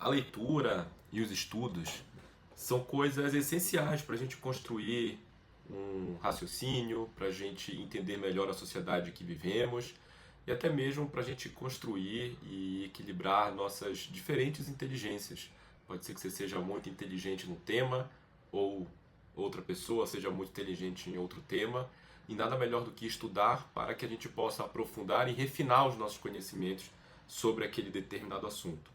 A leitura e os estudos são coisas essenciais para a gente construir um raciocínio, para a gente entender melhor a sociedade que vivemos e até mesmo para a gente construir e equilibrar nossas diferentes inteligências. Pode ser que você seja muito inteligente no tema ou outra pessoa seja muito inteligente em outro tema, e nada melhor do que estudar para que a gente possa aprofundar e refinar os nossos conhecimentos sobre aquele determinado assunto.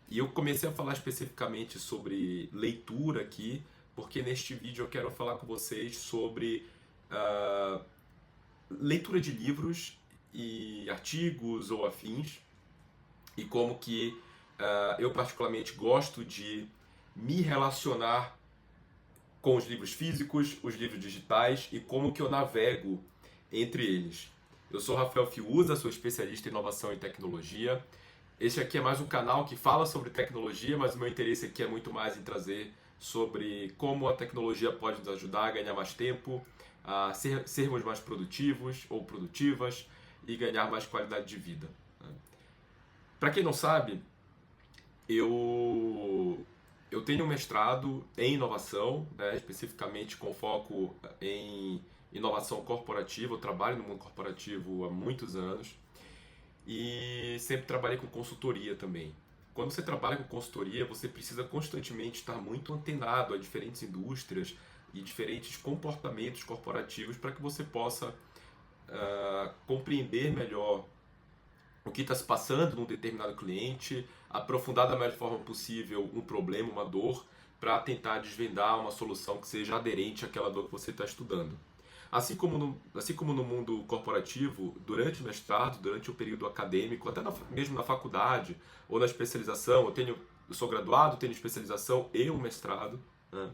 E eu comecei a falar especificamente sobre leitura aqui, porque neste vídeo eu quero falar com vocês sobre ah, leitura de livros e artigos ou afins, e como que eu particularmente gosto de me relacionar com os livros físicos, os livros digitais e como que eu navego entre eles. Eu sou Rafael Fiuza, sou especialista em inovação e tecnologia. Este aqui é mais um canal que fala sobre tecnologia, mas o meu interesse aqui é muito mais em trazer sobre como a tecnologia pode nos ajudar a ganhar mais tempo, a sermos mais produtivos ou produtivas e ganhar mais qualidade de vida. Para quem não sabe, eu tenho um mestrado em inovação, né, especificamente com foco em inovação corporativa. Eu trabalho no mundo corporativo há muitos anos e sempre trabalhei com consultoria também. Quando você trabalha com consultoria, você precisa constantemente estar muito antenado a diferentes indústrias e diferentes comportamentos corporativos para que você possa compreender melhor o que está se passando num determinado cliente, aprofundar da melhor forma possível um problema, uma dor, para tentar desvendar uma solução que seja aderente àquela dor que você está estudando. Assim como no mundo corporativo, durante o mestrado, durante o período acadêmico, até mesmo na faculdade ou na especialização, eu sou graduado, tenho especialização e um mestrado, né?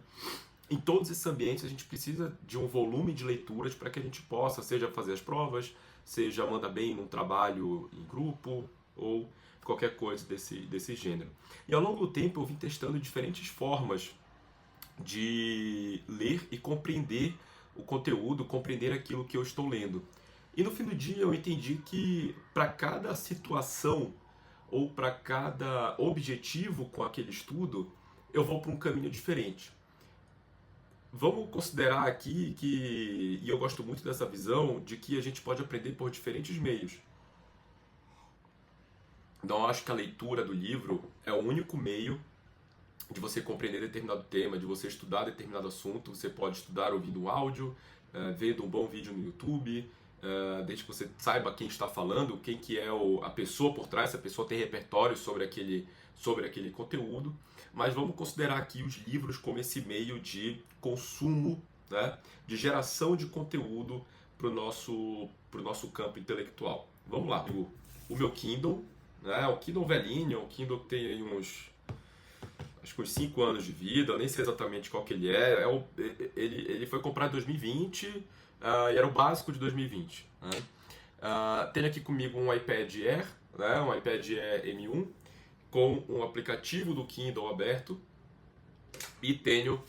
Em todos esses ambientes a gente precisa de um volume de leituras para que a gente possa, seja fazer as provas, seja mandar bem num trabalho em grupo ou qualquer coisa desse gênero. E ao longo do tempo eu vim testando diferentes formas de ler e compreender o conteúdo, compreender aquilo que eu estou lendo. E no fim do dia eu entendi que para cada situação ou para cada objetivo com aquele estudo, eu vou para um caminho diferente. Vamos considerar aqui que, e eu gosto muito dessa visão, de que a gente pode aprender por diferentes meios. Então, eu acho que a leitura do livro é o único meio de você compreender determinado tema, de você estudar determinado assunto. Você pode estudar ouvindo um áudio, vendo um bom vídeo no YouTube, desde que você saiba quem está falando, quem que é a pessoa por trás, se a pessoa tem repertório sobre aquele conteúdo. Mas vamos considerar aqui os livros como esse meio de consumo, né, de geração de conteúdo para o nosso campo intelectual. Vamos lá, o meu Kindle, né, o Kindle velhinho, o Kindle que tem acho que uns 5 anos de vida, eu nem sei exatamente qual que ele é. Ele foi comprado em 2020 e era o básico de 2020. Né? Tenho aqui comigo um iPad Air, né, um iPad Air M1, com um aplicativo do Kindle aberto, e tenho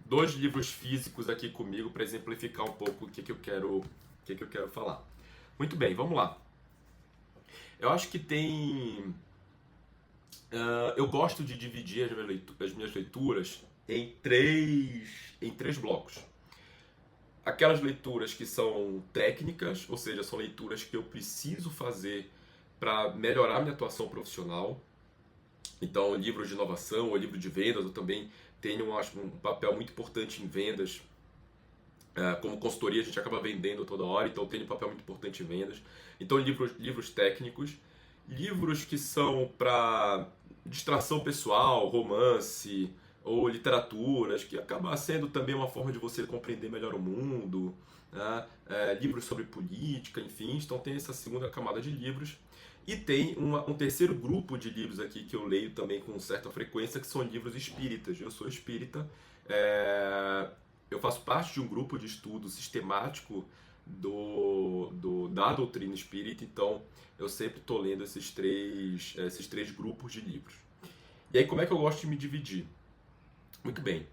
2 livros físicos aqui comigo para exemplificar um pouco o que eu quero falar. Muito bem, vamos lá. Eu acho que eu gosto de dividir as minhas leituras em três blocos. Aquelas leituras que são técnicas, ou seja, são leituras que eu preciso fazer para melhorar minha atuação profissional. Então, livros de inovação ou livro de vendas, eu também tenho, acho, um papel muito importante em vendas. Como consultoria, a gente acaba vendendo toda hora, então eu tenho um papel muito importante em vendas. Então, livros técnicos, livros que são para distração pessoal, romance ou literaturas, que acaba sendo também uma forma de você compreender melhor o mundo, né? Livros sobre política, enfim. Então tem essa segunda camada de livros. E tem um terceiro grupo de livros aqui que eu leio também com certa frequência, que são livros espíritas. Eu sou espírita, eu faço parte de um grupo de estudo sistemático da doutrina espírita, então eu sempre estou lendo esses três grupos de livros. E aí, como é que eu gosto de me dividir? Muito bem.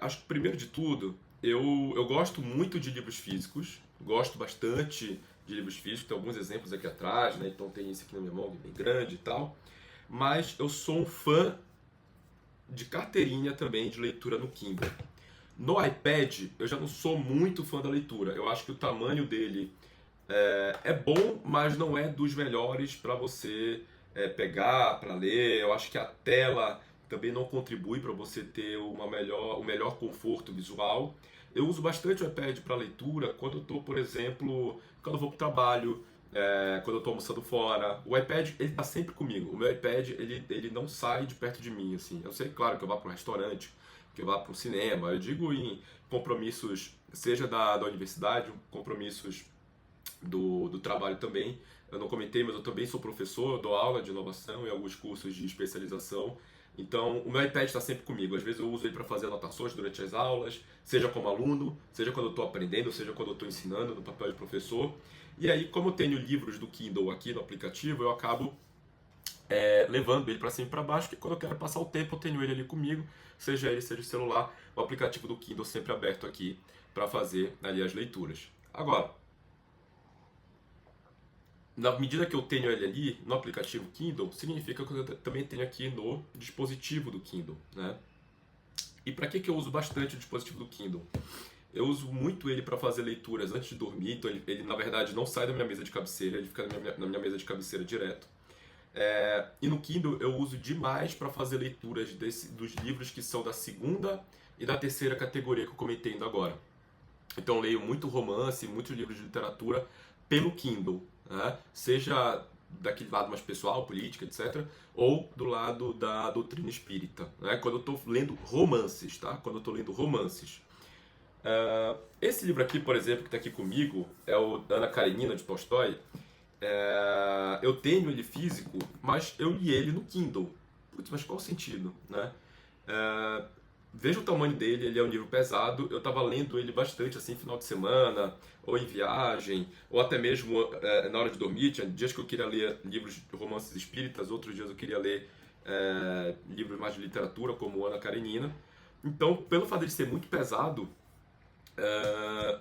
Acho que, primeiro de tudo, eu gosto muito de livros físicos, gosto bastante de livros físicos, tem alguns exemplos aqui atrás, né? Então tem esse aqui na minha mão, bem grande e tal. mas eu sou um fã de carteirinha também de leitura no Kindle. No iPad, eu já não sou muito fã da leitura. Eu acho que o tamanho dele é bom, mas não é dos melhores para você pegar, para ler. Eu acho que a tela também não contribui para você ter um melhor conforto visual. Eu uso bastante o iPad para leitura quando eu estou, por exemplo, quando eu vou para o trabalho, quando eu estou almoçando fora. O iPad, ele está sempre comigo. O meu iPad, ele não sai de perto de mim, assim. Eu sei, claro, que eu vá para um restaurante, que eu vá para um cinema. Eu digo em compromissos, seja da universidade, compromissos do trabalho também. Eu não comentei, mas eu também sou professor, dou aula de inovação em alguns cursos de especialização. Então, o meu iPad está sempre comigo. Às vezes eu uso ele para fazer anotações durante as aulas, seja como aluno, seja quando eu estou aprendendo, seja quando eu estou ensinando no papel de professor. E aí, como eu tenho livros do Kindle aqui no aplicativo, eu acabo levando ele para cima e para baixo, que quando eu quero passar o tempo eu tenho ele ali comigo, seja ele, seja o celular, o aplicativo do Kindle sempre aberto aqui para fazer ali as leituras. Agora, na medida que eu tenho ele ali no aplicativo Kindle, significa que eu também tenho aqui no dispositivo do Kindle, né? E para que eu uso bastante o dispositivo do Kindle? Eu uso muito ele para fazer leituras antes de dormir, então ele na verdade não sai da minha mesa de cabeceira, ele fica na minha mesa de cabeceira direto. E no Kindle eu uso demais para fazer leituras dos livros que são da segunda e da terceira categoria que eu comentei ainda agora. Então eu leio muito romance, muitos livros de literatura pelo Kindle, né? Seja daquele lado mais pessoal, política, etc., ou do lado da doutrina espírita, né? Quando eu estou lendo romances, tá? Quando eu estou lendo romances. Esse livro aqui, por exemplo, que está aqui comigo, é o Ana Karenina, de Tolstói. Eu tenho ele físico, mas eu li ele no Kindle. Putz, mas qual o sentido, né? Veja o tamanho dele, ele é um livro pesado. Eu estava lendo ele bastante assim, final de semana, ou em viagem, ou até mesmo na hora de dormir. Tinha dias que eu queria ler livros de romances espíritas, outros dias eu queria ler livros mais de literatura, como Ana Karenina. Então, pelo fato de ser muito pesado,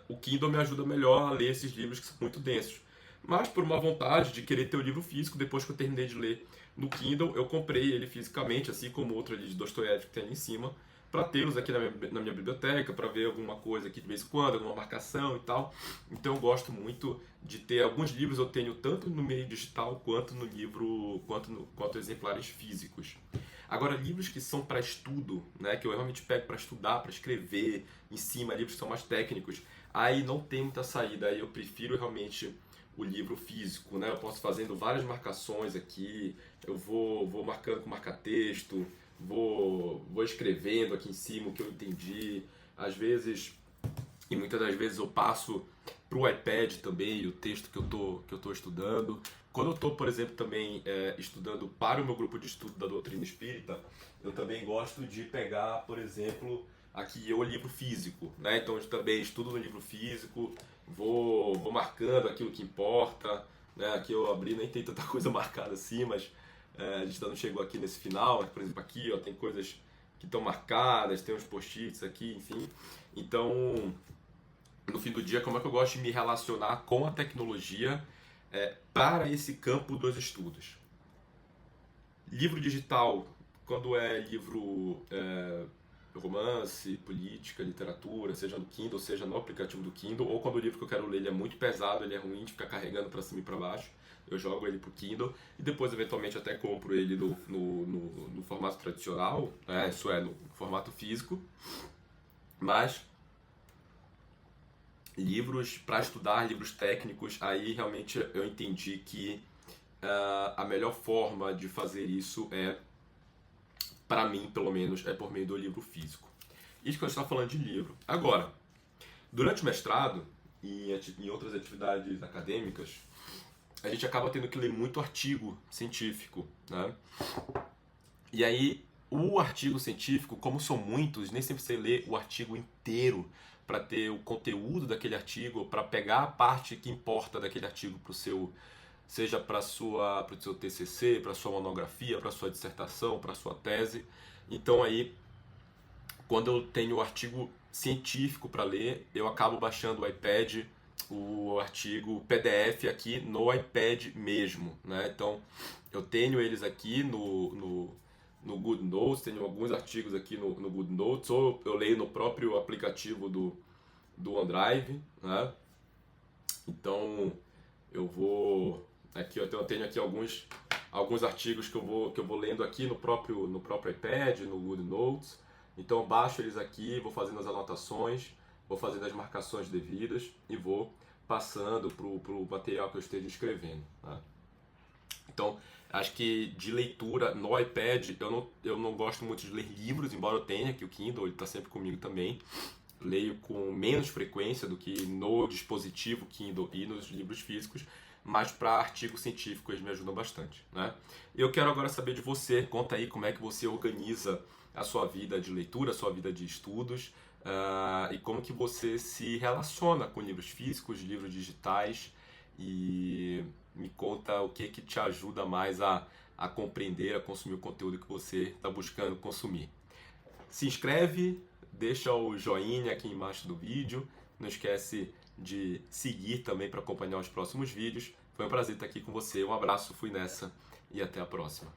o Kindle me ajuda melhor a ler esses livros que são muito densos. Mas por uma vontade de querer ter o livro físico, depois que eu terminei de ler no Kindle, eu comprei ele fisicamente, assim como outro ali de Dostoiévski que tem ali em cima, para tê-los aqui na minha biblioteca, para ver alguma coisa aqui de vez em quando, alguma marcação e tal. Então eu gosto muito de ter alguns livros, eu tenho tanto no meio digital quanto no livro, quanto exemplares físicos. Agora, livros que são para estudo, né, que eu realmente pego para estudar, para escrever em cima, livros que são mais técnicos, aí não tem muita saída, aí eu prefiro realmente o livro físico, né? Eu posso fazendo várias marcações aqui, eu vou marcando com marca-texto, vou escrevendo aqui em cima o que eu entendi. Às vezes, e muitas das vezes eu passo para o iPad também o texto que eu tô estudando. Quando eu estou, por exemplo, também estudando para o meu grupo de estudo da doutrina espírita, eu também gosto de pegar, por exemplo, aqui o livro físico, né? Então eu também estudo no livro físico, vou marcando aquilo que importa, né? Aqui eu abri, nem tem tanta coisa marcada assim, mas a gente ainda não chegou aqui nesse final, mas, por exemplo, aqui ó, tem coisas que estão marcadas, tem uns post-its aqui, enfim. Então, no fim do dia, como é que eu gosto de me relacionar com a tecnologia para esse campo dos estudos? Livro digital, quando é livro romance, política, literatura, seja no Kindle, seja no aplicativo do Kindle, ou quando o livro que eu quero ler ele é muito pesado, ele é ruim de ficar carregando para cima e para baixo, eu jogo ele pro Kindle e depois eventualmente até compro ele no formato tradicional, isso é, no formato físico. Mas livros para estudar, livros técnicos, aí realmente eu entendi que a melhor forma de fazer isso para mim pelo menos, é por meio do livro físico. Isso que eu estava falando de livro. Agora, durante o mestrado e em outras atividades acadêmicas, a gente acaba tendo que ler muito artigo científico, né? E aí, o artigo científico, como são muitos, nem sempre você lê o artigo inteiro para ter o conteúdo daquele artigo, para pegar a parte que importa daquele artigo para o seu, seja para o seu TCC, para a sua monografia, para a sua dissertação, para a sua tese. Então aí, quando eu tenho o artigo científico para ler, eu acabo baixando o iPad o artigo PDF aqui no iPad mesmo, né? Então, eu tenho eles aqui no GoodNotes, tenho alguns artigos aqui no GoodNotes, ou eu leio no próprio aplicativo do OneDrive, né? Então, eu vou... Aqui eu tenho aqui alguns artigos que eu vou lendo aqui no próprio iPad, no GoodNotes. Então, eu baixo eles aqui, vou fazendo as anotações, vou fazendo as marcações devidas e vou passando para o material que eu esteja escrevendo, tá? Então, acho que de leitura no iPad, eu não gosto muito de ler livros, embora eu tenha aqui o Kindle, ele está sempre comigo também. Leio com menos frequência do que no dispositivo Kindle e nos livros físicos, mas para artigos científicos eles me ajudam bastante, né? Eu quero agora saber de você, conta aí como é que você organiza a sua vida de leitura, a sua vida de estudos, e como que você se relaciona com livros físicos, livros digitais, e me conta o que te ajuda mais a compreender, a consumir o conteúdo que você está buscando consumir. Se inscreve, deixa o joinha aqui embaixo do vídeo, não esquece de seguir também para acompanhar os próximos vídeos. Foi um prazer estar aqui com você, um abraço, fui nessa e até a próxima.